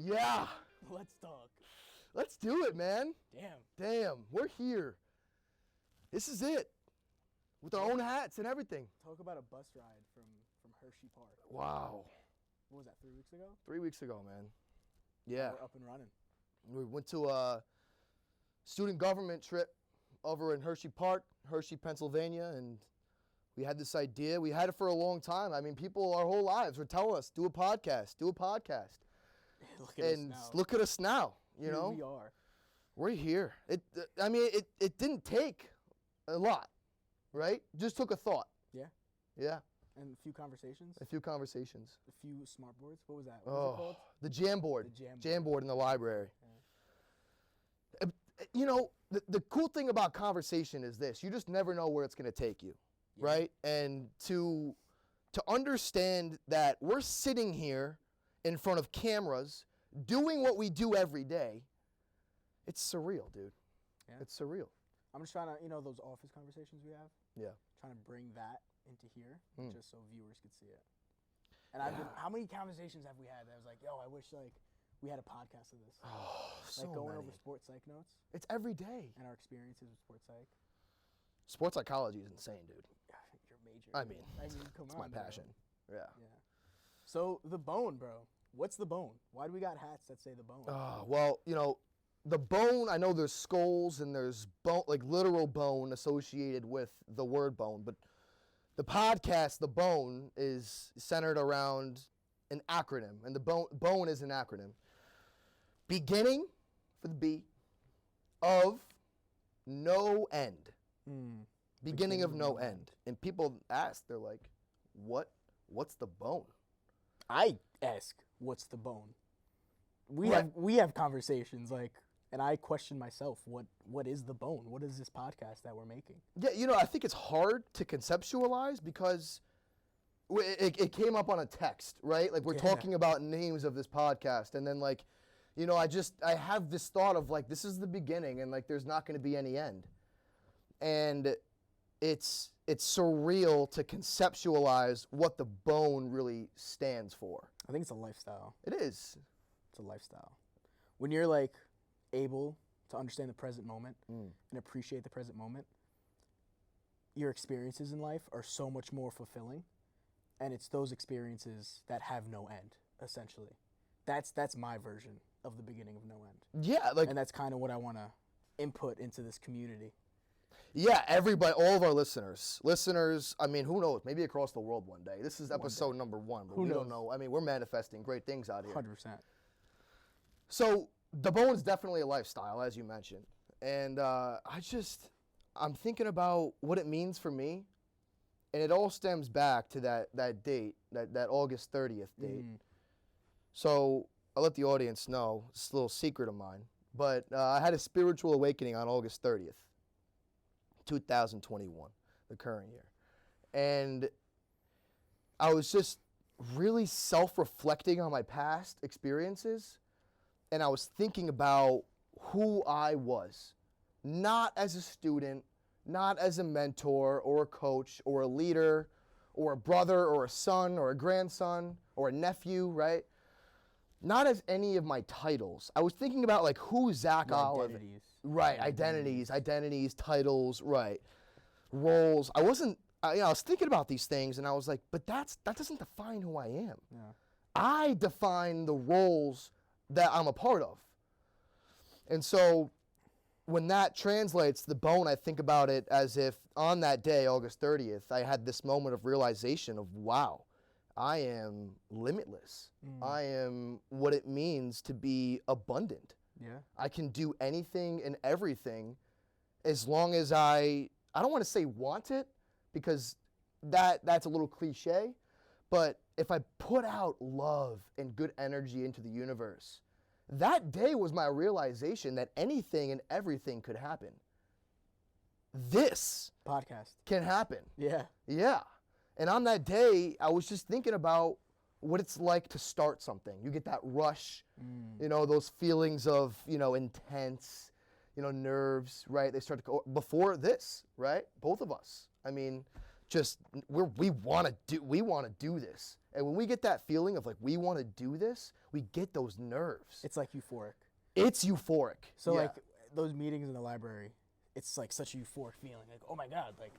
Yeah. Let's talk. Let's do it, man. Damn. We're here. This is it. With our own hats and everything. Talk about a bus ride from Hershey Park. Wow. What was that, 3 weeks ago? 3 weeks ago, man. Yeah. We're up and running. We went to a student government trip over in Hershey Park, Hershey, Pennsylvania, and we had this idea. We had it for a long time. I mean, people our whole lives were telling us, do a podcast. Look at us now. Look at us now, you Here know? we are. We're here. It didn't take a lot, right? Just took a thought. Yeah. Yeah. And a few conversations. A few conversations. A few smart boards. What was that? What was it called? The jam board. The jam board. Jam board in the library. Yeah. You know, the cool thing about conversation is this. You just never know where it's going to take you, Yeah. right? And to understand that we're sitting here in front of cameras doing what we do every day, it's surreal, dude. Yeah. It's surreal. I'm just trying to, those office conversations we have, Yeah. trying to bring that into here just so viewers could see it. And Yeah. how many conversations have we had that I was like, yo, I wish we had a podcast of this. Oh, so going many. over sports psych notes It's every day. and our experiences with sports psych. Sports psychology is insane, dude. You're major. I mean, come it's on, my bro. passion. Yeah. Yeah. So the B.O.N.E, bro. What's the B.O.N.E? Why do we got hats that say the B.O.N.E? Well, the bone, I know there's skulls and there's bone, like literal bone associated with the word bone, but the podcast, the B.O.N.E, is centered around an acronym, and the B.O.N.E is an acronym. Beginning, for the B, of no end. Beginning of no end. And people ask, they're like, what's the B.O.N.E? I ask, what's the B.O.N.E? Right. We have conversations and I question myself, what is the B.O.N.E? What is this podcast that we're making? Yeah, I think it's hard to conceptualize because it came up on a text, right? Like we're talking about names of this podcast, and then I have this thought of this is the beginning, and there's not going to be any end, and it's surreal to conceptualize what the B.O.N.E really stands for. I think it's a lifestyle. It is. It's a lifestyle. When you're able to understand the present moment and appreciate the present moment, your experiences in life are so much more fulfilling, and it's those experiences that have no end, essentially. That's my version of the beginning of no end. Yeah, and that's kind of what I want to input into this community. Yeah, everybody, all of our listeners, I mean, who knows? Maybe across the world one day. This is episode number 1, but we don't know. I mean, we're manifesting great things out here. 100%. So the B.O.N.E is definitely a lifestyle, as you mentioned. And I'm thinking about what it means for me. And it all stems back to that date, that August 30th date. So I'll let the audience know, it's a little secret of mine. But I had a spiritual awakening on August 30th. 2021, the current year. And I was just really self-reflecting on my past experiences, and I was thinking about who I was, not as a student, not as a mentor or a coach or a leader or a brother or a son or a grandson or a nephew, right? Not as any of my titles. I was thinking about who Zach Olive. Identities. Right, identities, titles, right, roles. I was thinking about these things, and I was like, but that doesn't define who I am. Yeah. I define the roles that I'm a part of. And so when that translates to the B.O.N.E, I think about it as if on that day, August 30th, I had this moment of realization of, wow, I am limitless. I am what it means to be abundant. Yeah. I can do anything and everything as long as I don't want to say want it, because that's a little cliche, but if I put out love and good energy into the universe, that day was my realization that anything and everything could happen. This Podcast. can happen. Yeah. Yeah. And on that day, I was just thinking about what it's like to start something. You get that rush, those feelings of, intense, nerves, right? They start to go before this, right? Both of us. I mean, just we want to do this. And when we get that feeling of like we want to do this, we get those nerves. It's like euphoric. It's euphoric. So yeah. like those meetings in the library, it's like such a euphoric feeling. Like, oh my God, like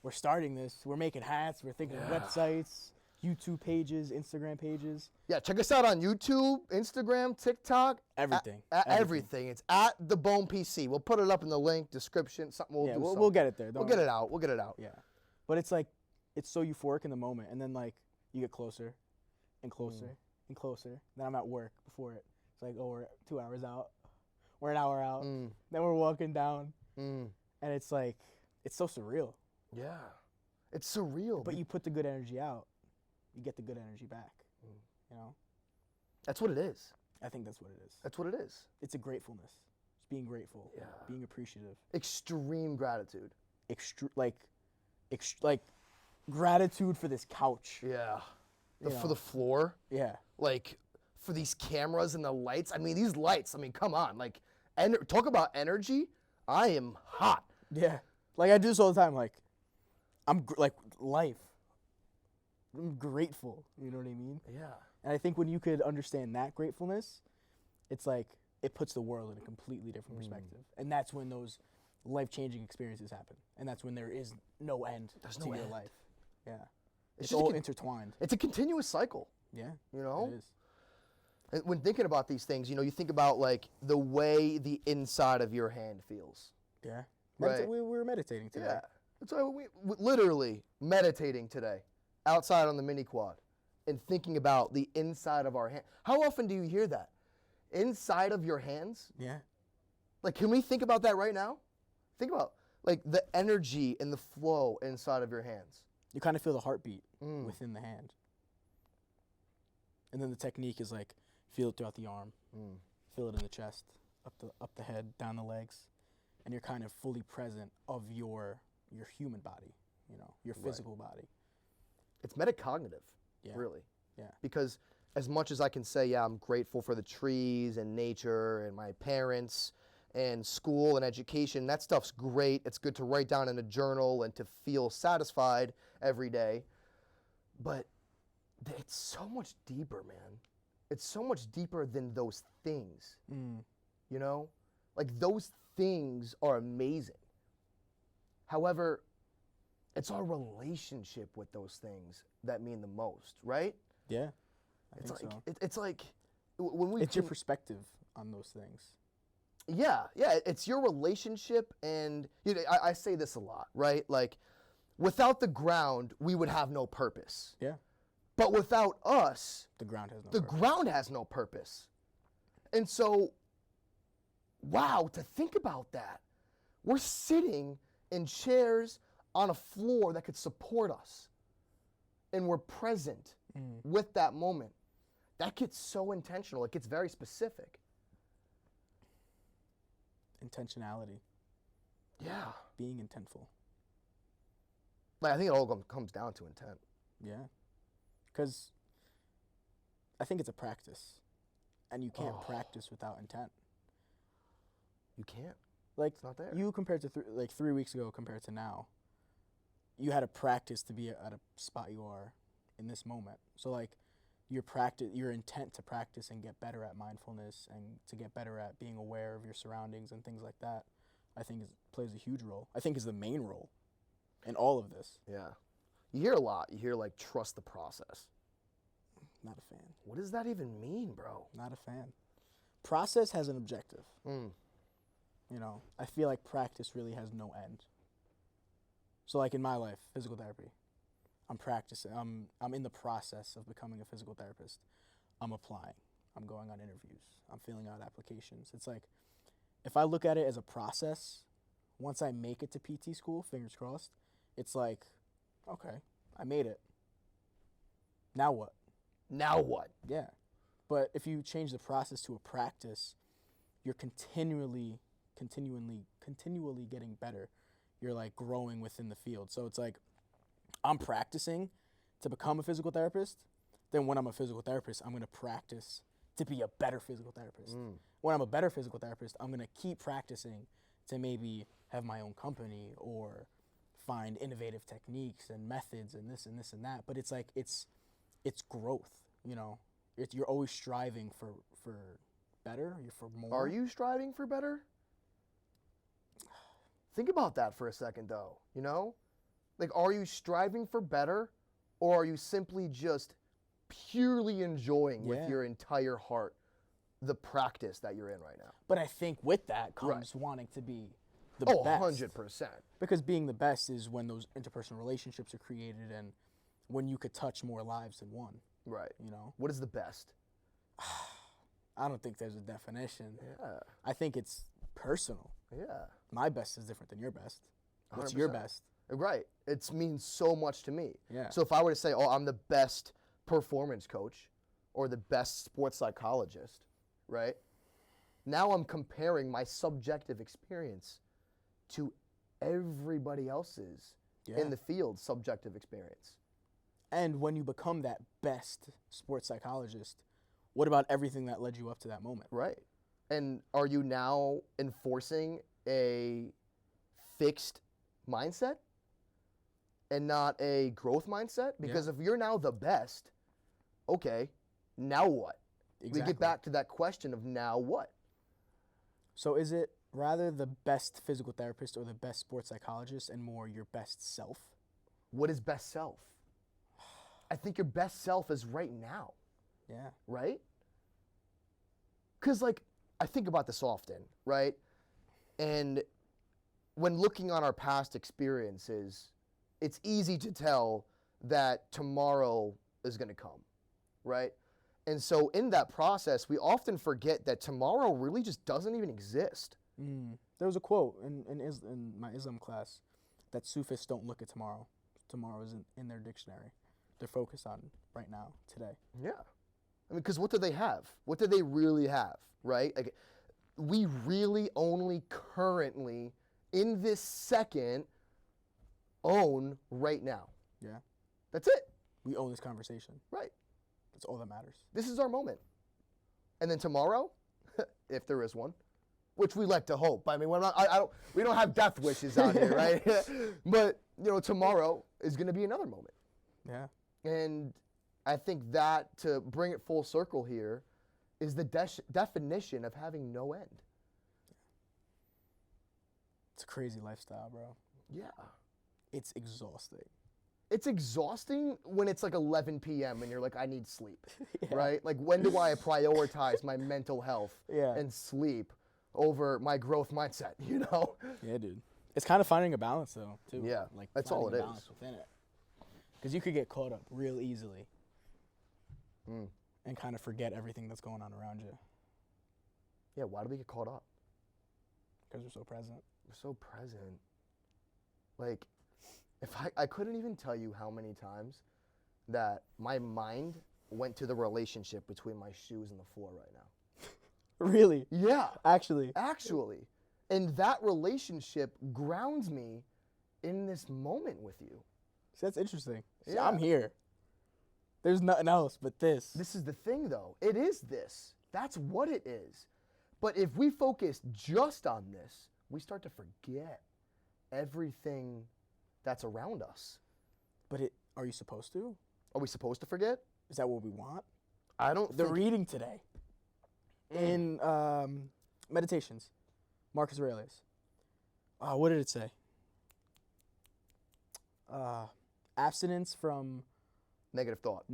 we're starting this. We're making hats. We're thinking of websites, YouTube pages, Instagram pages. Yeah, check us out on YouTube, Instagram, TikTok. Everything. Everything. It's at the B.O.N.E PC. We'll put it up in the link, description, something. We'll do something. We'll get it there. We'll get it out. Yeah. But it's like, it's so euphoric in the moment. And then like you get closer and closer and closer. Then I'm at work before it. It's like, oh, we're 2 hours out. We're an hour out. Then we're walking down. And it's like, it's so surreal. Yeah. It's surreal. But you put the good energy out, you get the good energy back. You know? That's what it is. I think that's what it is. That's what it is. It's a gratefulness. It's being grateful. Yeah. Being appreciative. Extreme gratitude. Like gratitude for this couch. Yeah. For the floor. Yeah. Like for these cameras and the lights. I mean, these lights, I mean, come on. Like, talk about energy. I am hot. Yeah. Like I do this all the time. Like like life. I'm grateful. You know what I mean? Yeah. And I think when you could understand that gratefulness, it's like it puts the world in a completely different perspective. And that's when those life-changing experiences happen. And that's when there is no end to your life. Yeah. It's all intertwined. It's a continuous cycle. Yeah. You know? It is. And when thinking about these things, you know, you think about like the way the inside of your hand feels. Yeah. Right. We were meditating today. Yeah. That's why we literally meditating today outside on the mini quad and thinking about the inside of our hand. How often do you hear that? Inside of your hands? Yeah. Like, can we think about that right now? Think about like the energy and the flow inside of your hands. You kind of feel the heartbeat within the hand. And then the technique is like feel it throughout the arm, feel it in the chest, up the head, down the legs, and you're kind of fully present of your human body, you know, your physical body. It's metacognitive, really. Yeah. Because as much as I can say, yeah, I'm grateful for the trees and nature and my parents and school and education, that stuff's great. It's good to write down in a journal and to feel satisfied every day. But it's so much deeper, man. It's so much deeper than those things, you know? Like, those things are amazing. However, it's our relationship with those things that mean the most, right? Yeah, I think so. It's like when we. It's your perspective on those things. Yeah, it's your relationship, and you know, I say this a lot, right? Like, without the ground, we would have no purpose. Yeah. But without us, the ground has no the purpose. ground has no purpose. And so, wow, to think about that. We're sitting in chairs on a floor that could support us. And we're present with that moment. That gets so intentional. It gets very specific. Intentionality. Yeah. Being intentful. Like, I think it all comes down to intent. Yeah. Because I think it's a practice. And you can't practice without intent. You can't. Like, it's not there. You compared to 3 weeks ago compared to now, you had to practice to be at a spot you are in this moment. So like your intent to practice and get better at mindfulness and to get better at being aware of your surroundings and things like that, I think plays a huge role. I think is the main role in all of this. Yeah. You hear a lot. You hear like trust the process. Not a fan. What does that even mean, bro? Not a fan. Process has an objective. You know, I feel like practice really has no end. So like in my life, physical therapy, I'm practicing. I'm in the process of becoming a physical therapist. I'm applying. I'm going on interviews. I'm filling out applications. It's like, if I look at it as a process, once I make it to PT school, fingers crossed, it's like, okay, I made it. Now what? Now what? Yeah. But if you change the process to a practice, you're continually getting better. You're like growing within the field. So it's like, I'm practicing to become a physical therapist. Then when I'm a physical therapist, I'm going to practice to be a better physical therapist. When I'm a better physical therapist, I'm going to keep practicing to maybe have my own company or find innovative techniques and methods and this and this and that. But it's like it's growth, you know. You're always striving for better, for more. Are you striving for better? Think about that for a second, though, you know? Like, are you striving for better, or are you simply just purely enjoying with your entire heart the practice that you're in right now? But I think with that comes wanting to be the best. 100%. Because being the best is when those interpersonal relationships are created and when you could touch more lives than one. Right. You know? What is the best? I don't think there's a definition. Yeah. I think it's personal. Yeah. My best is different than your best. What's 100%. your best? Right. It means so much to me. Yeah. So if I were to say, oh, I'm the best performance coach or the best sports psychologist, right? Now I'm comparing my subjective experience to everybody else's in the field subjective experience. And when you become that best sports psychologist, what about everything that led you up to that moment? Right. And are you now enforcing a fixed mindset and not a growth mindset? Because if you're now the best, okay, now what? Exactly. We get back to that question of now what? So is it rather the best physical therapist or the best sports psychologist and more your best self? What is best self? I think your best self is right now. Yeah. Right? Because, like, I think about this often, right? And when looking on our past experiences, it's easy to tell that tomorrow is going to come, right? And so in that process, we often forget that tomorrow really just doesn't even exist. There was a quote in my Islam class that Sufis don't look at tomorrow. Tomorrow isn't in their dictionary. They're focused on right now, today. Yeah. I mean, because what do they have? What do they really have, right? Like, we really only currently, in this second, own right now. Yeah. That's it. We own this conversation. Right. That's all that matters. This is our moment. And then tomorrow, if there is one, which we like to hope. I mean, we don't have death wishes out here, right? But, you know, tomorrow is going to be another moment. Yeah. And I think that, to bring it full circle here, is the definition of having no end. It's a crazy lifestyle, bro. Yeah. It's exhausting. It's exhausting when it's like 11 p.m. and you're like, I need sleep, right? Like, when do I prioritize my mental health and sleep over my growth mindset, you know? Yeah, dude. It's kind of finding a balance, though, too. Yeah, like that's all it is. Balance within it. Because you could get caught up real easily and kind of forget everything that's going on around you. Yeah, why do we get caught up? Because we're so present. We're so present. Like, if I couldn't even tell you how many times that my mind went to the relationship between my shoes and the floor right now. Really? Yeah. Actually. And that relationship grounds me in this moment with you. See, that's interesting. See, Yeah. I'm here. There's nothing else but this. This is the thing, though. It is this. That's what it is. But if we focus just on this, we start to forget everything that's around us. But are you supposed to? Are we supposed to forget? Is that what we want? I don't The think... reading today in Meditations, Marcus Aurelius. What did it say? Abstinence from Negative thought.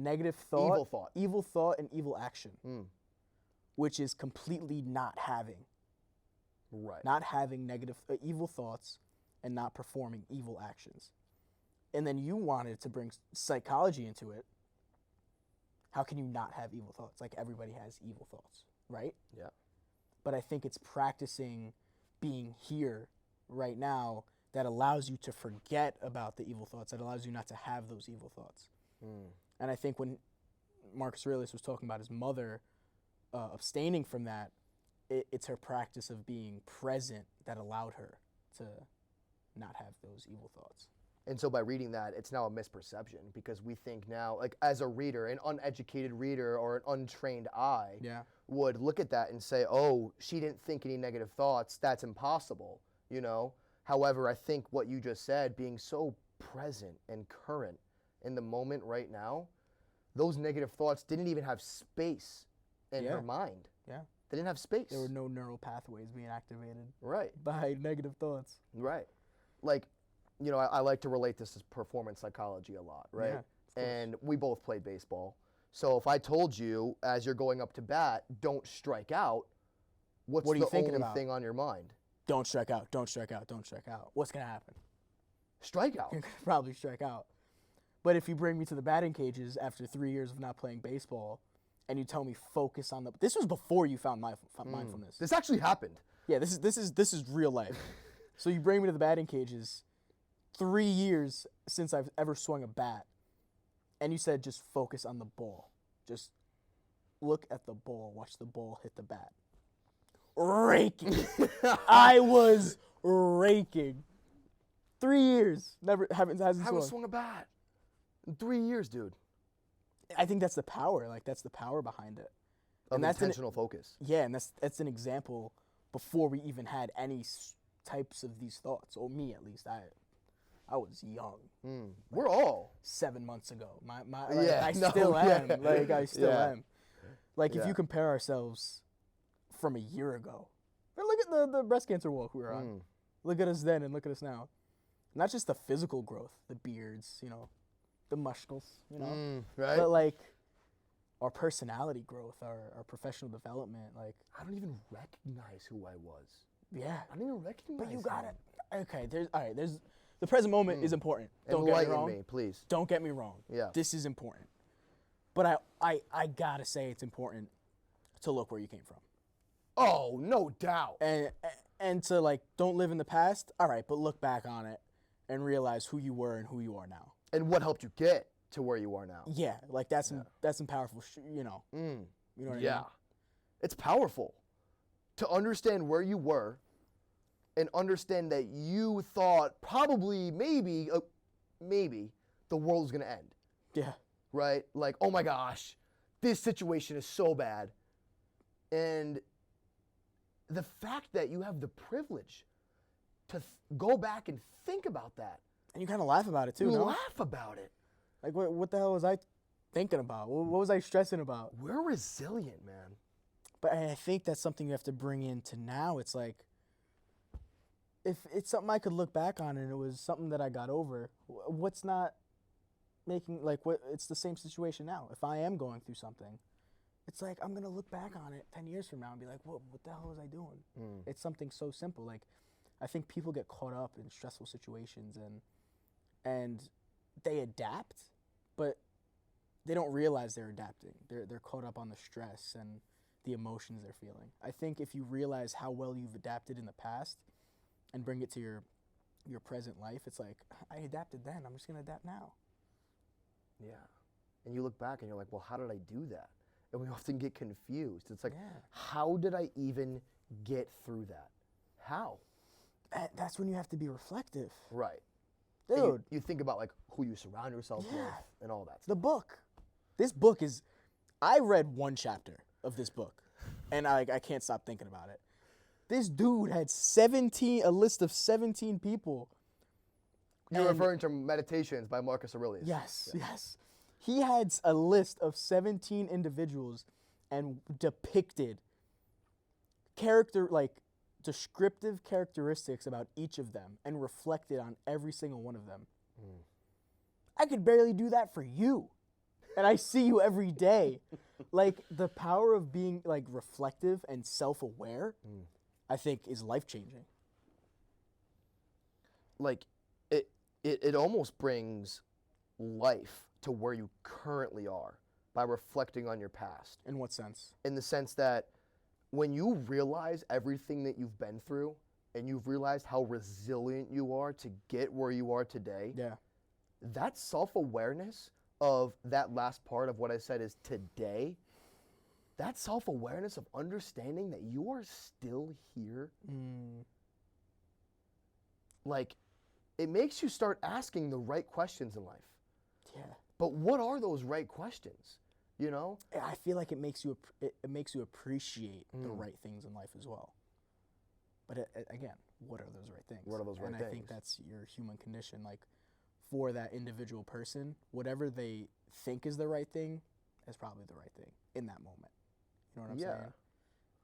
evil thought, and evil action, which is completely not having. Right. Not having evil thoughts and not performing evil actions. And then you wanted to bring psychology into it. How can you not have evil thoughts? Like, everybody has evil thoughts, right? Yeah. But I think it's practicing being here right now that allows you to forget about the evil thoughts, that allows you not to have those evil thoughts. And I think when Marcus Aurelius was talking about his mother abstaining from that, it's her practice of being present that allowed her to not have those evil thoughts. And so by reading that, it's now a misperception, because we think now, like, as a reader, an uneducated reader or an untrained eye would look at that and say, oh, she didn't think any negative thoughts. That's impossible, you know? However, I think what you just said, being so present and current in the moment right now, those negative thoughts didn't even have space in her mind. Yeah. They didn't have space. There were no neural pathways being activated Right. by negative thoughts. Right. Like, you know, I like to relate this to performance psychology a lot, right? Yeah, and we both played baseball. So if I told you as you're going up to bat, don't strike out, what's What are you the thinking only about? thing on your mind? Don't strike out, don't strike out, don't strike out. What's going to happen? Strikeout. You're going to probably strike out. But if you bring me to the batting cages after 3 years of not playing baseball and you tell me focus on the... This was before you found mindfulness. This actually happened. Yeah, this is real life. So you bring me to the batting cages 3 years since I've ever swung a bat, and you said just focus on the ball. Just look at the ball, watch the ball hit the bat. Raking. I was raking. 3 years. Hasn't Haven't swung. swung a bat in 3 years, dude. I think that's the power. Like that's the power behind it. Of And that's intentional focus. Yeah, and that's an example before we even had any types of these thoughts, or me at least. I was young. We're all. 7 months ago. I no, still am. yeah. Like I still Yeah. am. Like if Yeah. you compare ourselves from a year ago, but look at the breast cancer walk we were on. Look at us then and look at us now. Not just the physical growth, the beards, you know, the muscles, you know, Right? but like our personality growth, our professional development, like I don't even recognize who I was. yeah. I don't even recognize But you him. got it. Okay, there's the present moment is important. Don't get me Enlighten wrong. me, please. Don't get me wrong. Yeah. This is important. But I gotta say it's important to look where you came from. Oh, no doubt. And to like don't live in the past. All right, but look back on it and realize who you were and who you are now. And what helped you get to where you are now? Yeah, like that's some powerful you know. You know what I Yeah. mean? It's powerful to understand where you were and understand that you thought probably, maybe the world was going to end, Yeah. right? Like, oh my gosh, this situation is so bad. And the fact that you have the privilege to go back and think about that. And you kind of laugh about it too, You no? laugh about it. Like what the hell was I thinking about? What was I stressing about? We're resilient, man. But I think that's something you have to bring into now. It's like, if it's something I could look back on and it was something that I got over, what's not making, like, what? It's the same situation now. If I am going through something, it's like, I'm going to look back on it 10 years from now and be like, what the hell was I doing? It's something so simple. Like, I think people get caught up in stressful situations and they adapt, but they don't realize they're adapting. They're caught up on the stress and the emotions they're feeling. I think if you realize how well you've adapted in the past and bring it to your present life, it's like, I adapted then, I'm just going to adapt now. Yeah. And you look back and you're like, well, how did I do that? And we often get confused. It's like, how did I even get through that? How? That's when you have to be reflective. Right. Dude. You think about like who you surround yourself with and all that stuff. The book. This book is, I read one chapter of this book and I can't stop thinking about it. This dude had a list of 17 people. You're referring to Meditations by Marcus Aurelius. Yes. He had a list of 17 individuals and depicted descriptive characteristics about each of them and reflected on every single one of them. I could barely do that for you. And I see you every day. Like, the power of being, like, reflective and self-aware, I think, is life-changing. Like, it almost brings life to where you currently are by reflecting on your past. In what sense? In the sense that when you realize everything that you've been through and you've realized how resilient you are to get where you are today, that self-awareness of that last part of what I said is today, that self-awareness of understanding that you are still here, like, it makes you start asking the right questions in life. Yeah. But what are those right questions? You know? I feel like it makes you appreciate the right things in life as well. But again, what are those right things? What are those right things? And I think that's your human condition. Like, for that individual person, whatever they think is the right thing is probably the right thing in that moment. You know what I'm saying?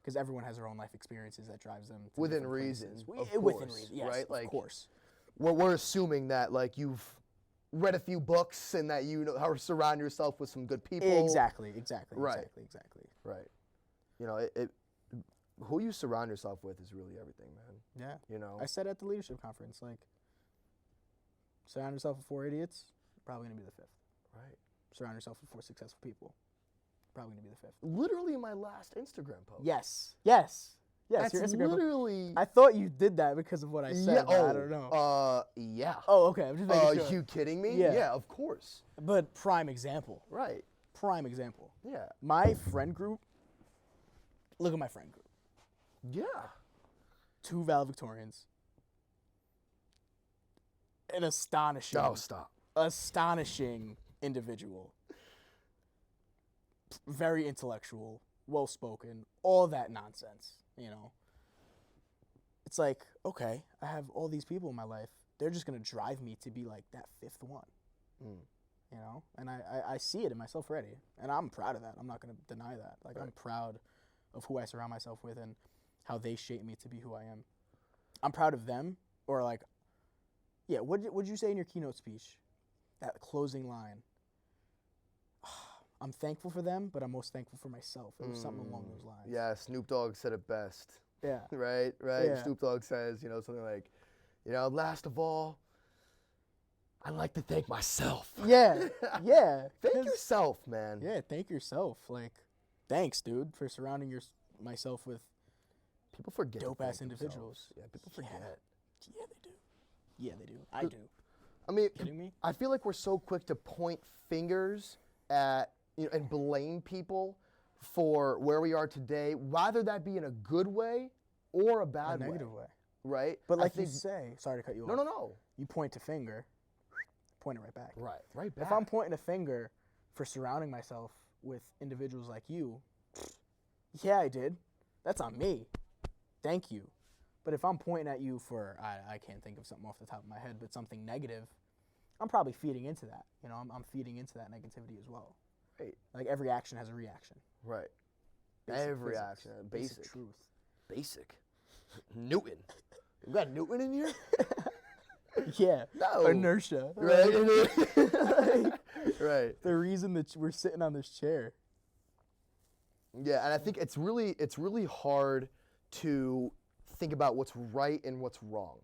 Because everyone has their own life experiences that drives them to within different reason. places. Within reason, yes, right? of Like, course. We're assuming that like you've read a few books and that you know how to surround yourself with some good people. Exactly. Right. Right. You know, who you surround yourself with is really everything, man. Yeah. You know, I said at the leadership conference, like, surround yourself with 4 idiots, probably gonna be the 5th. right. Surround yourself with 4 successful people, probably gonna be the 5th. Literally my last Instagram post. Yes. That's Your Instagram literally. I thought you did that because of what I said, but I don't know. Yeah. Oh, okay. I'm just making sure. You kidding me? Yeah. Yeah, of course. But prime example. Right. Prime example. Yeah. My friend group. Look at my friend group. Yeah. 2 valedictorians. An astonishing. Oh, stop. Astonishing individual. Very intellectual, well-spoken, all that nonsense, you know. It's like, okay, I have all these people in my life. They're just going to drive me to be like that 5th one, you know. And I see it in myself already, and I'm proud of that. I'm not going to deny that. Like, right. I'm proud of who I surround myself with and how they shape me to be who I am. I'm proud of them, or like, yeah, what did you say in your keynote speech? That closing line. I'm thankful for them, but I'm most thankful for myself. It was something along those lines. Yeah, Snoop Dogg said it best. Yeah. Right? Yeah. Snoop Dogg says, you know, something like, you know, last of all, I'd like to thank myself. Yeah. Thank yourself, man. Yeah, thank yourself. Like, thanks, dude, for surrounding myself with people forget dope-ass individuals. Yeah, people forget. Yeah, they do. I do. I mean, kidding me? I feel like we're so quick to point fingers at, you know, and blame people for where we are today, whether that be in a good way or a bad negative way. Right? But like you say, sorry to cut you off. No. You point a finger, point it right back. Right back. If I'm pointing a finger for surrounding myself with individuals like you, yeah, I did. That's on me. Thank you. But if I'm pointing at you for, I can't think of something off the top of my head, but something negative, I'm probably feeding into that. You know, I'm feeding into that negativity as well. Right. Like, every action has a reaction. Right. Basic Every physics. action. Basic truth. Basic. Newton. You got Newton in here? Yeah. No. Inertia. Right. Right. The reason that we're sitting on this chair. Yeah, and I think it's really hard to think about what's right and what's wrong,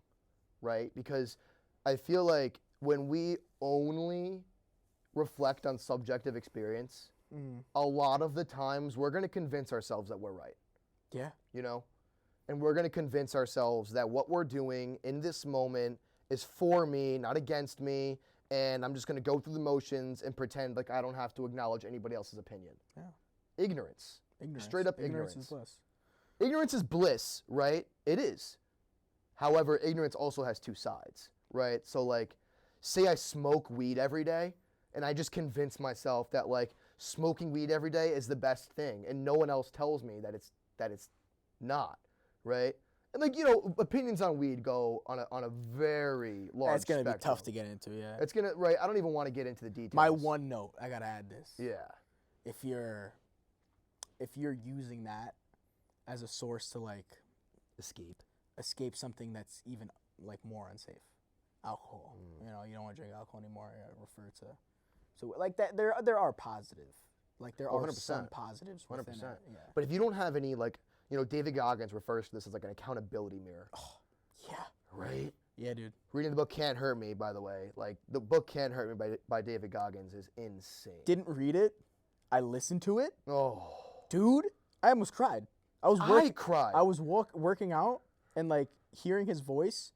right? Because I feel like when we only reflect on subjective experience, a lot of the times we're going to convince ourselves that we're right. Yeah. You know? And we're going to convince ourselves that what we're doing in this moment is for me, not against me, and I'm just going to go through the motions and pretend like I don't have to acknowledge anybody else's opinion. Yeah. Ignorance. Straight up ignorance. Ignorance is bliss. Ignorance is bliss, right? It is. However, ignorance also has 2 sides, right? So like, say I smoke weed every day, and I just convince myself that like smoking weed every day is the best thing, and no one else tells me that it's not, right? And like, you know, opinions on weed go on a very large That's gonna spectrum. be tough to get into, yeah. It's gonna, right? I don't even want to get into the details. My one note, I gotta add this. Yeah. If you're using that as a source to like escape something that's even like more unsafe, alcohol. You know, you don't want to drink alcohol anymore. I refer to, so like that. There are positive, like there are 100%. some positives. 100%. Within it, yeah. But if you don't have any, like, you know, David Goggins refers to this as like an accountability mirror. Oh, yeah. Right? Yeah, dude. Reading the book Can't Hurt Me, by the way. Like, the book Can't Hurt Me by David Goggins is insane. Didn't read it. I listened to it. Oh. Dude, I almost cried. I cried. I was working out and like hearing his voice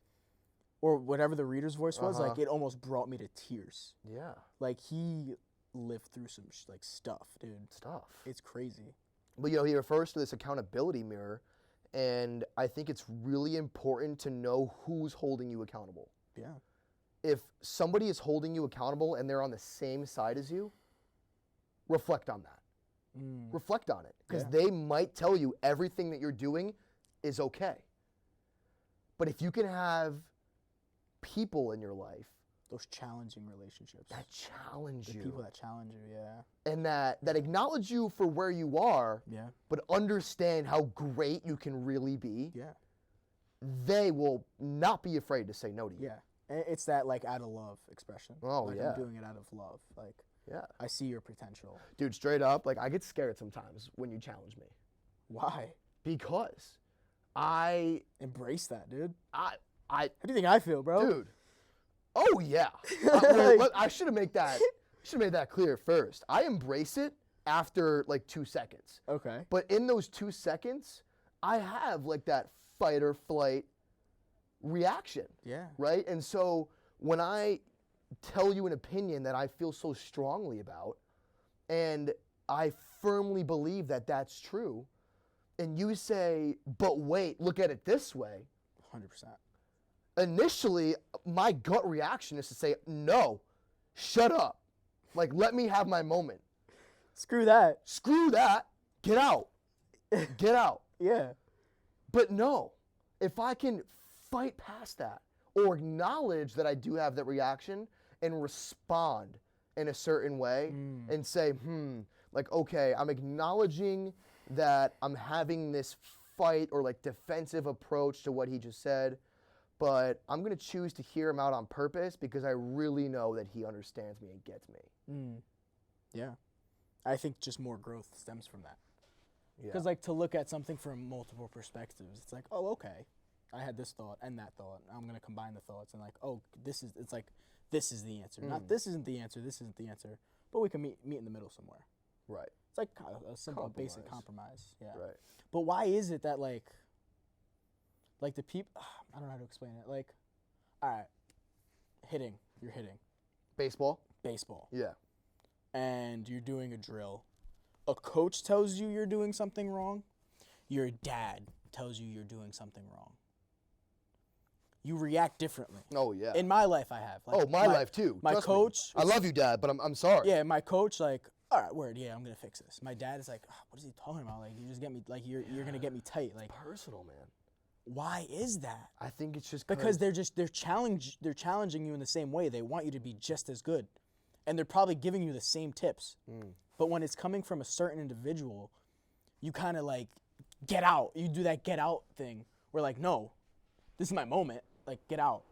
or whatever the reader's voice was, like it almost brought me to tears. Yeah. Like he lived through some like stuff, dude. It's crazy. But, you know, he refers to this accountability mirror, and I think it's really important to know who's holding you accountable. Yeah. If somebody is holding you accountable and they're on the same side as you, reflect on that. Reflect on it, because they might tell you everything that you're doing is okay. But if you can have people in your life Those challenging relationships. that challenge The you, people that challenge you, yeah. and that acknowledge you for where you are, Yeah. but understand how great you can really be, Yeah. they will not be afraid to say no to you. Yeah. It's that like out of love expression. Oh, like yeah. I'm doing it out of love. Like Yeah. I see your potential. Dude, straight up, like I get scared sometimes when you challenge me Why? because I Embrace that, dude. I How do you think I feel, bro? dude. Oh yeah. I should have made that clear first. I embrace it after like 2 seconds. Okay. But in those 2 seconds, I have like that fight or flight reaction, Yeah. right? And so when I tell you an opinion that I feel so strongly about, and I firmly believe that that's true, and you say, but wait, look at it this way, 100%. initially, my gut reaction is to say, no, shut up. Like, let me have my moment. Screw that. Screw that. Get out. Get out. Yeah. But no, if I can fight past that or acknowledge that I do have that reaction and respond in a certain way and say, like, okay, I'm acknowledging that I'm having this fight or like defensive approach to what he just said, but I'm going to choose to hear him out on purpose because I really know that he understands me and gets me. Yeah. I think just more growth stems from that. Yeah. Because like to look at something from multiple perspectives, it's like, oh, okay, I had this thought and that thought. I'm going to combine the thoughts and like, oh, this is the answer. Not this isn't the answer, this isn't the answer. But we can meet in the middle somewhere. Right. It's like a simple, basic compromise. Yeah. Right. But why is it that like the people, I don't know how to explain it. Like, all right, you're hitting Baseball? baseball Yeah. and you're doing a drill. A coach tells you you're doing something wrong. Your dad tells you you're doing something wrong. You react differently. Oh, yeah. In my life, I have. Like, my life, too. My Trust me. coach. I love you, Dad, but I'm sorry. Yeah, my coach, like, all right, word, yeah, I'm gonna fix this. My dad is like, what is he talking about? Like, you just get me, like, you're gonna get me tight. Like, Personal, man. why is that? I think it's just Because they're challenging you in the same way. They want you to be just as good, and they're probably giving you the same tips. But when it's coming from a certain individual, you kind of like get out. You do that get out thing. Where like, no, this is my moment. Like, get out.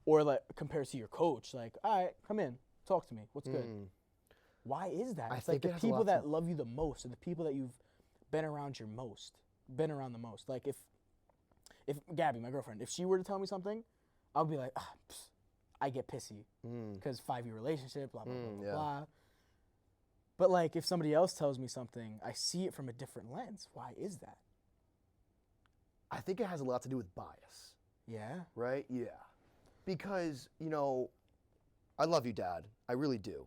Or like compared to your coach, like, all right, come in, talk to me. What's good? Why is that? It's like the people that love you the most, or the people that you've been around the most. Like if Gabby, my girlfriend, if she were to tell me something, I'll be like, I get pissy because 5-year relationship, blah blah blah blah. But like if somebody else tells me something, I see it from a different lens. Why is that? I think it has a lot to do with bias. Yeah. Right? Yeah. Because, I love you, Dad. I really do.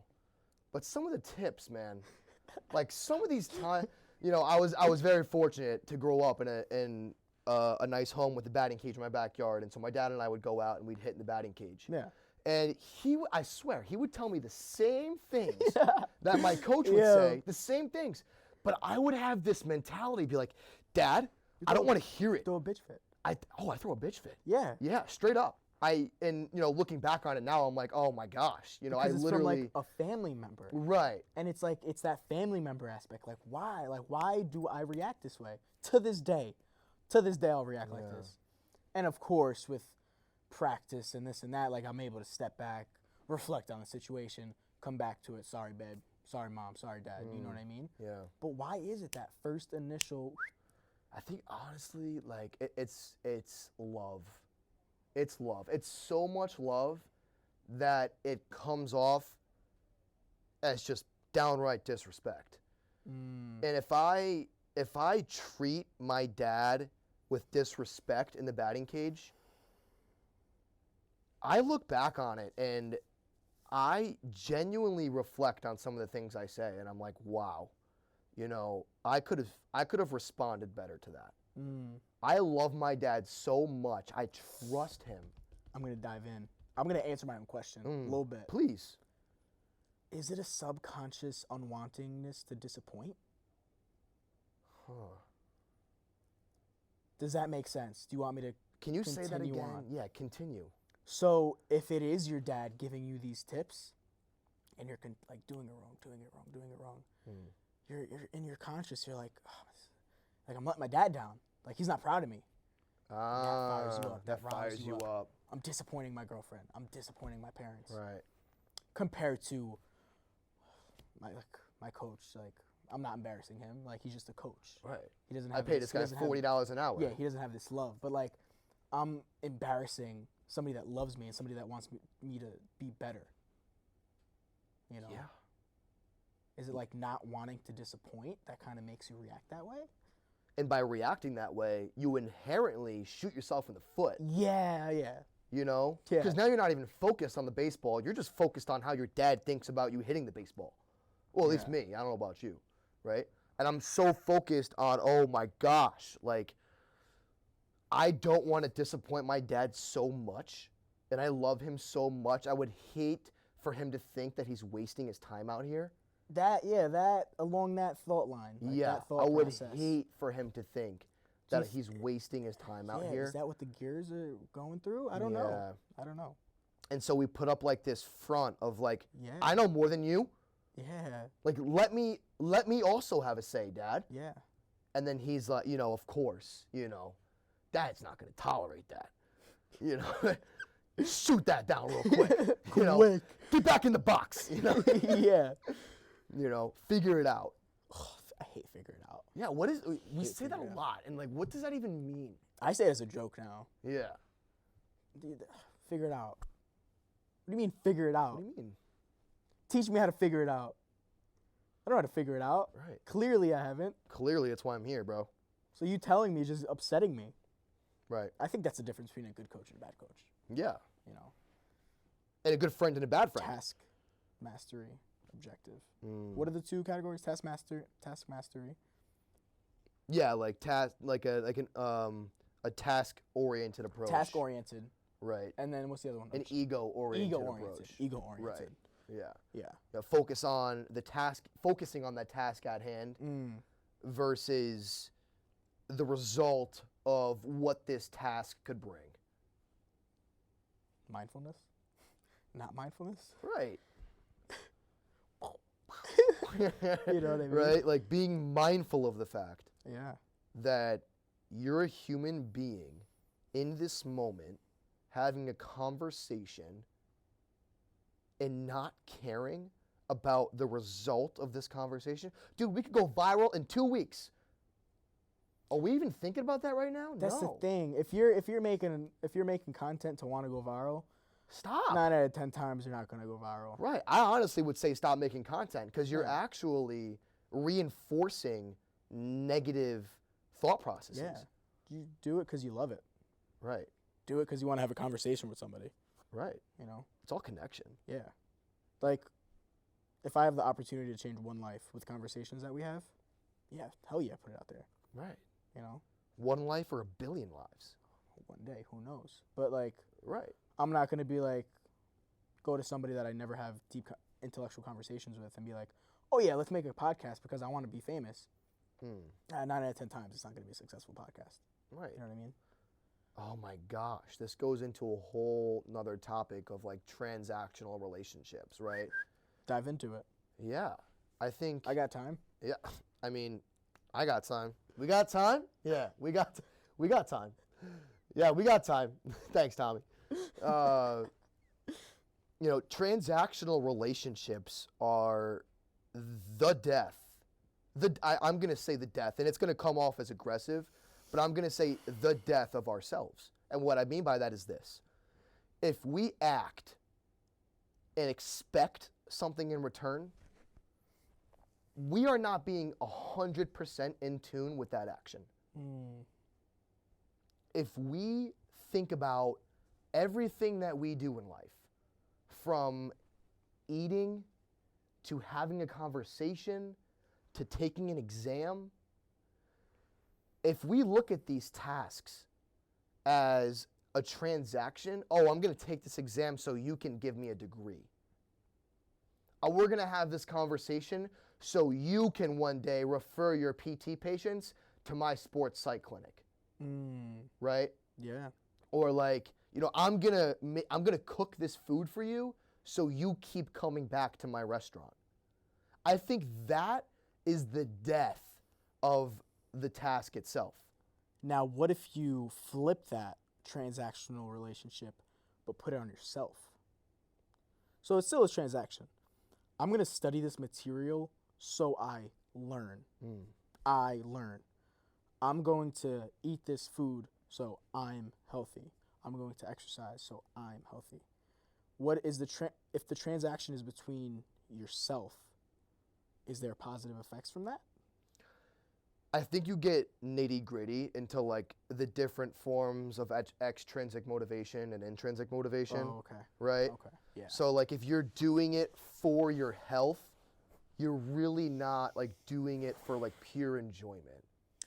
But some of the tips, man, like some of these times, I was very fortunate to grow up in a nice home with a batting cage in my backyard, and so my dad and I would go out and we'd hit in the batting cage. Yeah. And I swear, he would tell me the same things that my coach would say, the same things. But I would have this mentality, be like, Dad, I don't want to hear it. Throw a bitch fit. I throw a bitch fit. Yeah. Yeah, straight up. Looking back on it now, I'm like, oh my gosh, Because I it's literally from like a family member. Right. And it's like it's that family member aspect. Like why? Like why do I react this way? To this day I'll react like this. And of course with practice and this and that, like I'm able to step back, reflect on the situation, come back to it. Sorry, babe. Sorry, mom. Sorry, dad. You know what I mean? Yeah. But why is it that first initial? I think honestly, like it's love. It's love. It's so much love that it comes off as just downright disrespect. And if I treat my dad with disrespect in the batting cage, I look back on it and I genuinely reflect on some of the things I say, and I'm like, wow, I could have responded better to that. I love my dad so much. I trust him. I'm gonna dive in. I'm gonna answer my own question a little bit. Please. Is it a subconscious unwantingness to disappoint? Huh. Does that make sense? Do you want me to Can you say that Continue again? on. Yeah, continue. So if it is your dad giving you these tips, and you're like doing it wrong, you're in your conscious. You're like, I'm letting my dad down. Like he's not proud of me. That fires you up. That fires you up. I'm disappointing my girlfriend. I'm disappointing my parents. Right. Compared to my coach, like I'm not embarrassing him. Like he's just a coach. Right. He doesn't. I pay this guy $40 an hour. Yeah, he doesn't have this love. But like, I'm embarrassing somebody that loves me and somebody that wants me to be better. You know. Yeah. Is it like not wanting to disappoint that kind of makes you react that way? And by reacting that way, you inherently shoot yourself in the foot. Yeah. You know? Yeah. Because now you're not even focused on the baseball. You're just focused on how your dad thinks about you hitting the baseball. Well, at least me. I don't know about you. Right? And I'm so focused on, oh my gosh, like, I don't want to disappoint my dad so much. And I love him so much. I would hate for him to think that he's wasting his time out here. That along that thought line. Like that thought I would process. hate for him to think that he's wasting his time out here. Is that what the gears are going through? I don't know. I don't know. And so we put up like this front of like, Yeah. I know more than you. Yeah. Like, let me also have a say, Dad. Yeah. And then he's like, of course, Dad's not going to tolerate that. Shoot that down real quick. Quick. Get back in the box. Yeah. Figure it out. I hate figuring it out. Yeah, we say that a lot, and like, what does that even mean? I say it as a joke now. Yeah. Dude, figure it out. What do you mean figure it out? What do you mean? Teach me how to figure it out. I don't know how to figure it out. Right. Clearly I haven't. Clearly, that's why I'm here, bro. So you telling me is just upsetting me. Right. I think that's the difference between a good coach and a bad coach. Yeah. And a good friend and a bad friend. Task mastery, objective. What are the two categories? Task mastery. Yeah, like a task oriented approach. Task oriented. Right. And then what's the other one? An ego oriented approach. Ego oriented. Right. Yeah. Yeah. Focusing on that task at hand versus the result of what this task could bring. Mindfulness? Not mindfulness? Right. You know what I mean? Right? Like being mindful of the fact that you're a human being in this moment having a conversation and not caring about the result of this conversation. Dude, we could go viral in 2 weeks. Are we even thinking about that right now? That's No. the thing. If you're making content to want to go viral, Stop. 9 out of 10 times you're not going to go viral. Right. I honestly would say stop making content because you're actually reinforcing negative thought processes. Yeah. You do it because you love it. Right. Do it because you want to have a conversation with somebody. Right. It's all connection. Yeah. Like, if I have the opportunity to change one life with conversations that we have, hell yeah, put it out there. Right. 1 life or 1 billion lives. One day, who knows? But like, right. I'm not going to be like, go to somebody that I never have deep intellectual conversations with and be like, oh yeah, let's make a podcast because I want to be famous. 9 out of 10 times, it's not going to be a successful podcast. Right. You know what I mean? Oh my gosh, this goes into a whole nother topic of like transactional relationships, right? Dive into it. Yeah. I think I got time. Yeah. I mean, I got time. We got time? Yeah, we got time. Yeah, we got time. Thanks, Tommy. Transactional relationships are the death. I'm going to say the death, and it's going to come off as aggressive, but I'm going to say the death of ourselves. And what I mean by that is this. If we act and expect something in return, we are not being 100% in tune with that action. If we think about everything that we do in life, from eating to having a conversation to taking an exam, if we look at these tasks as a transaction, oh, I'm going to take this exam so you can give me a degree. We're going to have this conversation so you can one day refer your PT patients to my sports psych clinic. Right? Yeah. or like, I'm gonna cook this food for you so you keep coming back to my restaurant. I think that is the death of the task itself. Now, what if you flip that transactional relationship but put it on yourself? So it's still a transaction. I'm going to study this material so I learn. I learn. I'm going to eat this food so I'm healthy. I'm going to exercise so I'm healthy. What is if the transaction is between yourself, is there positive effects from that? I think you get nitty gritty into like the different forms of extrinsic motivation and intrinsic motivation. Oh, okay. Right? Okay. Yeah. So like if you're doing it for your health, you're really not like doing it for like pure enjoyment,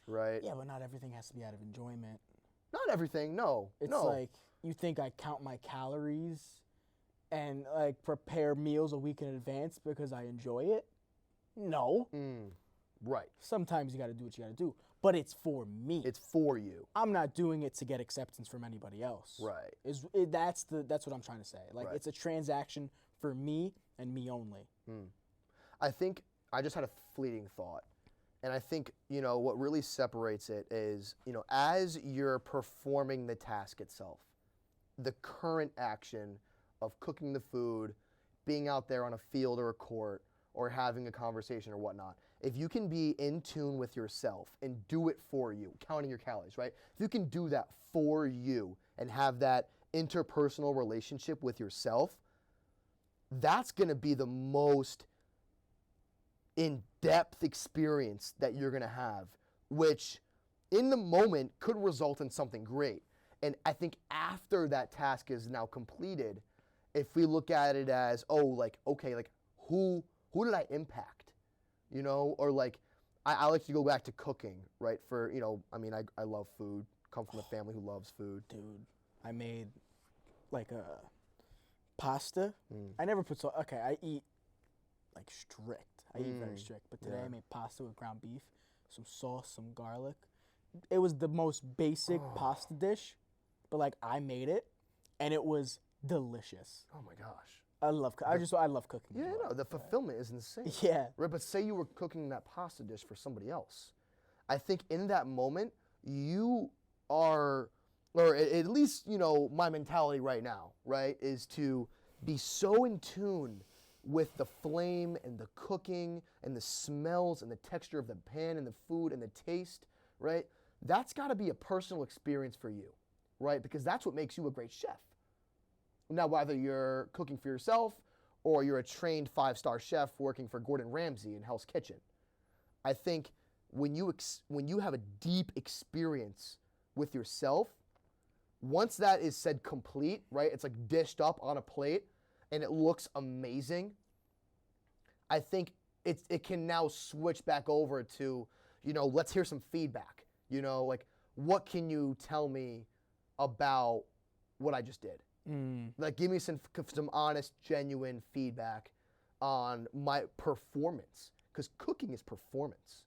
right? Yeah, but not everything has to be out of enjoyment. Not everything, no. It's no. like you think I count my calories and like prepare meals a week in advance because I enjoy it? No. Right. Sometimes you got to do what you got to do, but it's for me. It's for you. I'm not doing it to get acceptance from anybody else. Right. That's what I'm trying to say. Like Right. It's a transaction for me and me only. I think I just had a fleeting thought. And I think, what really separates it is, as you're performing the task itself, the current action of cooking the food, being out there on a field or a court, or having a conversation or whatnot, if you can be in tune with yourself and do it for you, counting your calories, right? If you can do that for you and have that interpersonal relationship with yourself, that's going to be the most in-depth experience that you're going to have, which in the moment could result in something great. And I think after that task is now completed, if we look at it as, who did I impact? Or like, I like to go back to cooking, right? For, I love food, come from a family who loves food. Dude, I made like a pasta. I never put salt. Okay, I eat like strict. I eat very strict. But today I made pasta with ground beef, some sauce, some garlic. It was the most basic pasta dish, but like I made it, and it was delicious. Oh my gosh. I love cooking. Yeah, no, the fulfillment is insane. Yeah. Right, but say you were cooking that pasta dish for somebody else. I think in that moment, you are, or at least, my mentality right now, right, is to be so in tune with the flame and the cooking and the smells and the texture of the pan and the food and the taste, right? That's got to be a personal experience for you, right? Because that's what makes you a great chef. Now, whether you're cooking for yourself or you're a trained 5-star chef working for Gordon Ramsay in Hell's Kitchen, I think when you have a deep experience with yourself, once that is said complete, right, it's like dished up on a plate and it looks amazing, I think it can now switch back over to, let's hear some feedback. Like, what can you tell me about what I just did? Like, give me some honest, genuine feedback on my performance, because cooking is performance.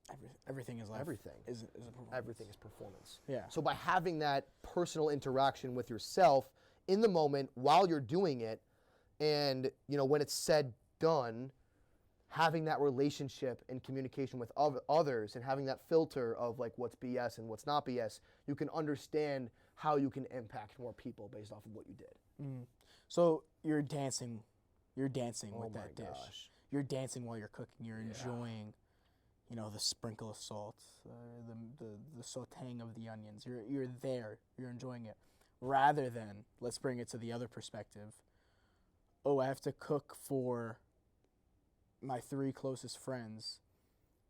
Everything is life. Everything is a performance. Everything is performance. Yeah. So by having that personal interaction with yourself in the moment while you're doing it, and when it's said done, having that relationship and communication with others and having that filter of like what's BS and what's not BS, you can understand how you can impact more people based off of what you did. So you're dancing with that dish. Gosh. You're dancing while you're cooking. You're enjoying, the sprinkle of salt, the sautéing of the onions. You're there. You're enjoying it. Rather than, let's bring it to the other perspective. Oh, I have to cook for my 3 closest friends.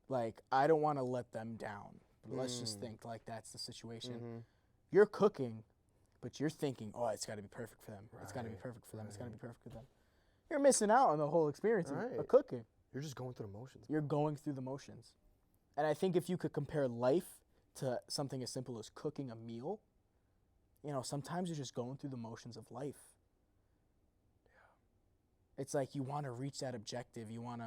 Like, I don't want to let them down. But let's just think like that's the situation. You're cooking, but you're thinking, oh, it's got to be perfect for them. It's got to be perfect for them. It's got to be perfect for them. You're missing out on the whole experience of cooking. You're just going through the motions. You're going through the motions. And I think if you could compare life to something as simple as cooking a meal, sometimes you're just going through the motions of life. Yeah. It's like you want to reach that objective. You want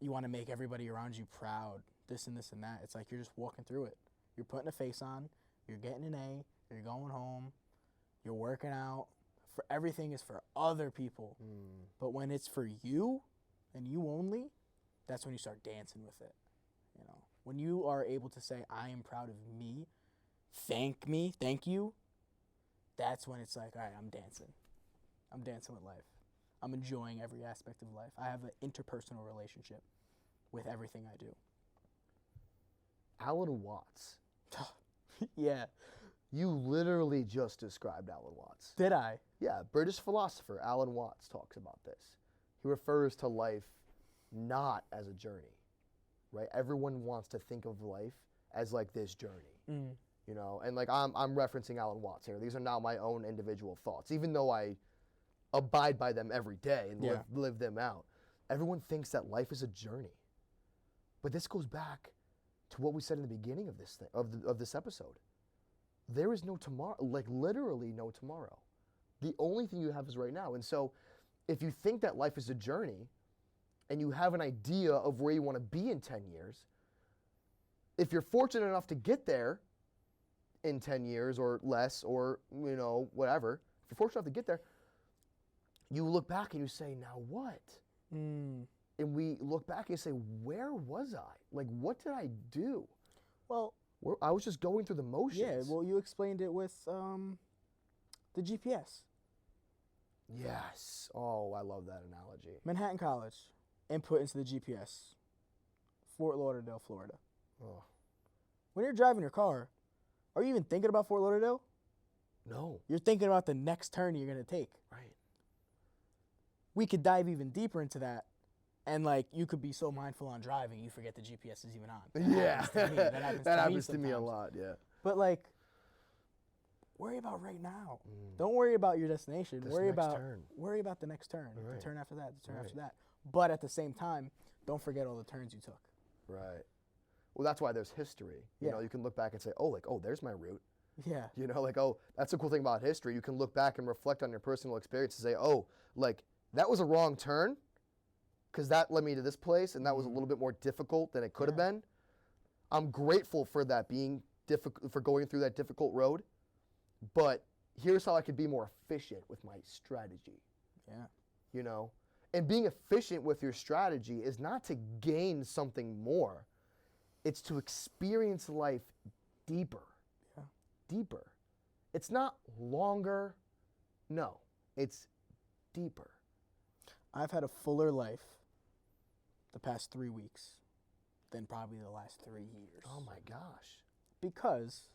to make everybody around you proud, this and this and that. It's like you're just walking through it. You're putting a face on. You're getting an A. You're going home. you're working out. For everything is for other people. But when it's for you and you only, that's when you start dancing with it. You know, when you are able to say, I am proud of me, thank you, that's when it's like, all right, I'm dancing. I'm dancing with life. I'm enjoying every aspect of life. I have an interpersonal relationship with everything I do. Alan Watts. Yeah. You literally just described Alan Watts. Did I? Yeah, British philosopher Alan Watts talks about this. He refers to life not as a journey, right? Everyone wants to think of life as like this journey, you know? And like I'm referencing Alan Watts here. These are now my own individual thoughts, even though I abide by them every day and live them out. Everyone thinks that life is a journey. But this goes back to what we said in the beginning of this thing, of this episode. There is no tomorrow, like literally no tomorrow. The only thing you have is right now. And so if you think that life is a journey and you have an idea of where you want to be in 10 years, if you're fortunate enough to get there in 10 years or less or, you know, whatever, if you're fortunate enough to get there, you look back and you say, now what? And we look back and say, where was I? Like, what did I do? Well, I was just going through the motions. yeah, well, you explained it with the GPS. Yes. Oh, I love that analogy. Manhattan College, input into the GPS. Fort Lauderdale, Florida. Oh. When you're driving your car, are you even thinking about Fort Lauderdale? No. You're thinking about the next turn you're going to take. Right. We could dive even deeper into that. And, like, you could be so mindful on driving, you forget the GPS is even on. Yeah. That happens to me a lot, yeah. But, like, worry about right now. Don't worry about your destination. Worry about the next turn, Right. the turn after that, the turn Right. after that. But at the same time, don't forget all the turns you took. Right. Well, that's why there's history. You know, you can look back and say, oh, there's my route. Yeah. You know, like, oh, that's the cool thing about history. You can look back and reflect on your personal experience and say, oh, like, that was a wrong turn because that led me to this place and that was a little bit more difficult than it could have been. I'm grateful for that being difficult, for going through that difficult road. But here's how I could be more efficient with my strategy. Yeah. You know? And being efficient with your strategy is not to gain something more. It's to experience life deeper. Yeah. Deeper. It's not longer. No. It's deeper. I've had a fuller life the past 3 weeks than probably the last 3 years. Oh my gosh. Because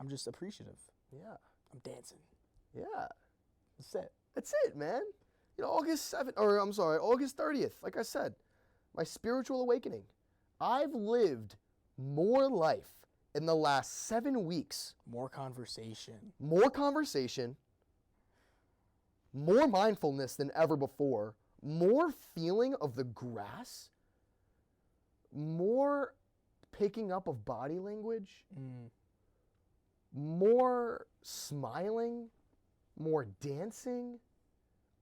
I'm just appreciative. Yeah. I'm dancing. Yeah. That's it. That's it, man. You know, August 30th, like I said, my spiritual awakening. I've lived more life in the last 7 weeks. More conversation. More conversation. More mindfulness than ever before. More feeling of the grass. More picking up of body language. More smiling. More dancing.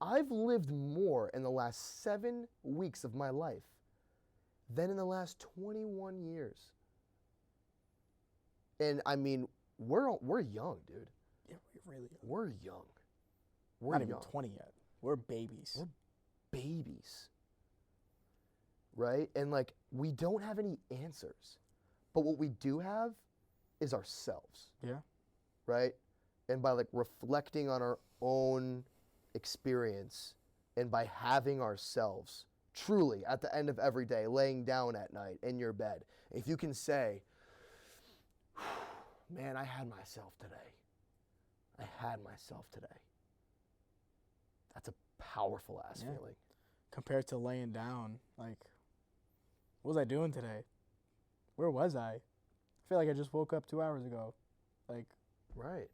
I've lived more in the last 7 weeks of my life than in the last 21 years. And I mean, we're young, dude. Yeah, we're really young. We're young. We're not young. even 20 yet. We're babies. We're babies. Right? And like, we don't have any answers. But what we do have is ourselves. Yeah. Right? And by like reflecting on our own experience and by having ourselves truly at the end of every day, laying down at night in your bed, if you can say, man, I had myself today. I had myself today. That's a powerful ass feeling. Compared to laying down, like, what was I doing today? Where was I? I feel like I just woke up 2 hours ago. Like, right.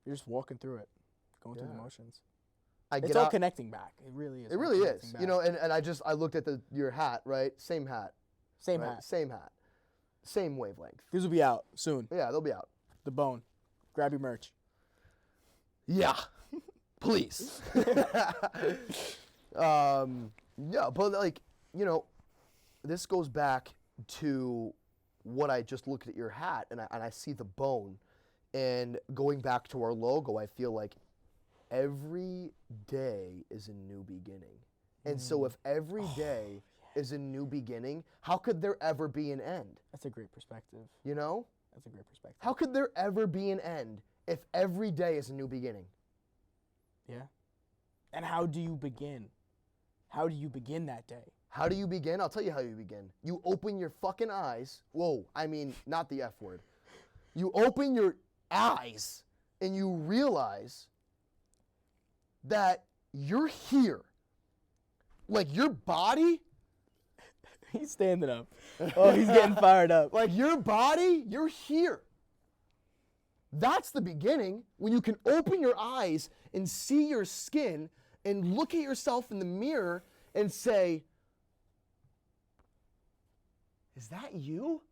You're just walking through it, going through the motions. It's all connecting back. It really is. It really is. Back. You know, and I looked at your hat, right? Same hat. Same right? hat. Same hat. Same wavelength. These will be out soon. Yeah, they'll be out. The B.O.N.E. Grab your merch. Yeah. Please. Yeah, but like, you know, this goes back to what I just looked at your hat and I see the bone And going back to our logo, I feel like every day is a new beginning. And so if every day is a new beginning, how could there ever be an end? That's a great perspective. You know? That's a great perspective. How could there ever be an end if every day is a new beginning? Yeah. And how do you begin? How do you begin that day? How do you begin? I'll tell you how you begin. You open your fucking eyes. Whoa, I mean, not the F word. You open your eyes and you realize that you're here. Like your body. He's standing up. Oh, he's getting fired up. Like your body, you're here. That's the beginning, when you can open your eyes and see your skin and look at yourself in the mirror and say, is that you?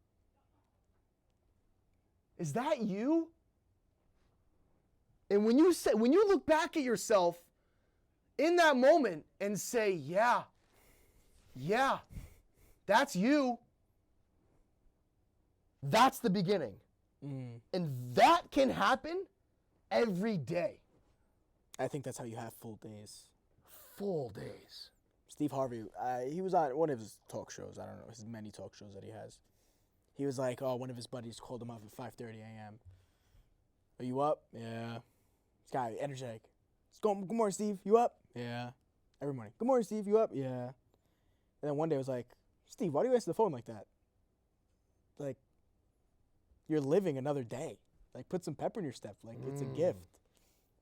Is that you? And when you look back at yourself in that moment and say, yeah, that's you, that's the beginning. And that can happen every day. I think that's how you have full days. Full days. Steve Harvey, he was on one of his talk shows. I don't know, his many talk shows that he has. He was like, one of his buddies called him up at 5:30 a.m. Are you up? Yeah. This guy, energetic. Good morning, Steve. You up? Yeah. Every morning. Good morning, Steve. You up? Yeah. And then one day I was like, Steve, why do you answer the phone like that? Like, you're living another day. Like, put some pepper in your step. Like, it's a gift.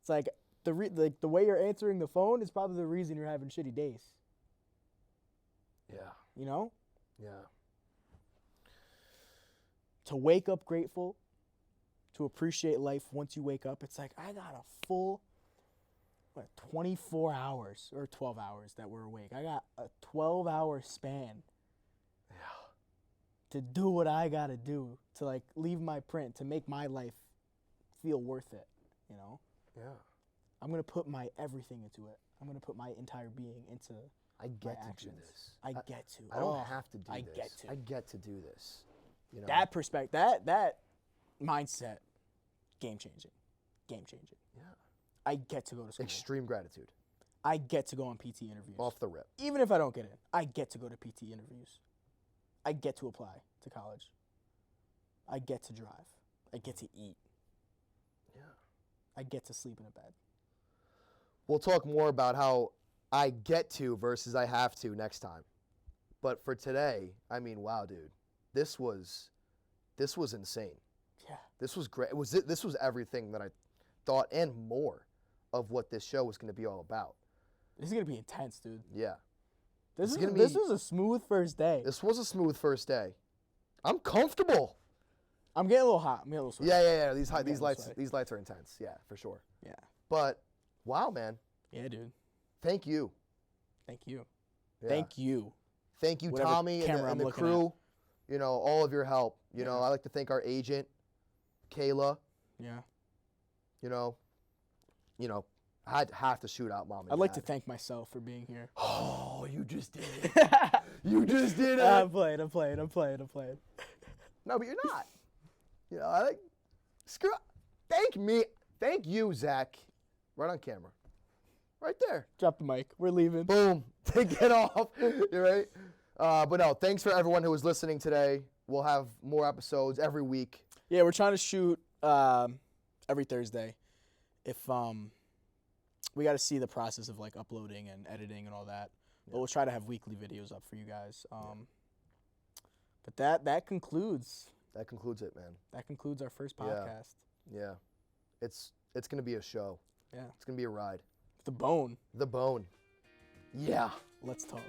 It's like the way you're answering the phone is probably the reason you're having shitty days. Yeah. You know? Yeah. To wake up grateful, to appreciate life once you wake up, it's like I got a full 24 hours or 12 hours that we're awake. I got a 12-hour span to do what I got to do, to like leave my print, to make my life feel worth it, you know? Yeah. I'm going to put my everything into it. I'm going to put my entire being into I get my to actions. do this. I get to. I don't have to do I this. get to. I get to do this. You know? That perspective, that mindset, game changing. Yeah. I get to go to school. Extreme gratitude. I get to go on PT interviews. Off the rip. Even if I don't get in, I get to go to PT interviews. I get to apply to college. I get to drive. I get to eat. Yeah. I get to sleep in a bed. We'll talk more about how I get to versus I have to next time. But for today, I mean, wow, dude. This was insane. Yeah. This was great. This was everything that I thought and more of what this show was going to be all about. This is going to be intense, dude. Yeah. This This was a smooth first day. This was a smooth first day. I'm comfortable. I'm getting a little hot. I'm getting a little sweaty. Yeah. I'm These getting lights are intense. Yeah, for sure. Yeah. But wow, man. Yeah, dude. Thank you. Thank you. Yeah. Thank you. Thank you, Whatever Tommy, camera and I'm the looking crew. You know, all of your help. You Yeah. know, I like to thank our agent, Kayla. Yeah. You know, I have to shoot out mom and I'd like to Dad. thank myself for being here. Oh, you just did it. You just did it. I'm playing. No, but you're not. You know, I like, screw up. Thank you, Zach. Right on camera. Right there. Drop the mic. We're leaving. Boom. Take it off. You're right. But no, thanks for everyone who was listening today. We'll have more episodes every week. Yeah, we're trying to shoot every Thursday. If we got to see the process of like uploading and editing and all that, but we'll try to have weekly videos up for you guys. But that concludes. That concludes it, man. That concludes our first podcast. Yeah. It's gonna be a show. Yeah. It's gonna be a ride. The B.O.N.E. The B.O.N.E. Yeah. Let's talk.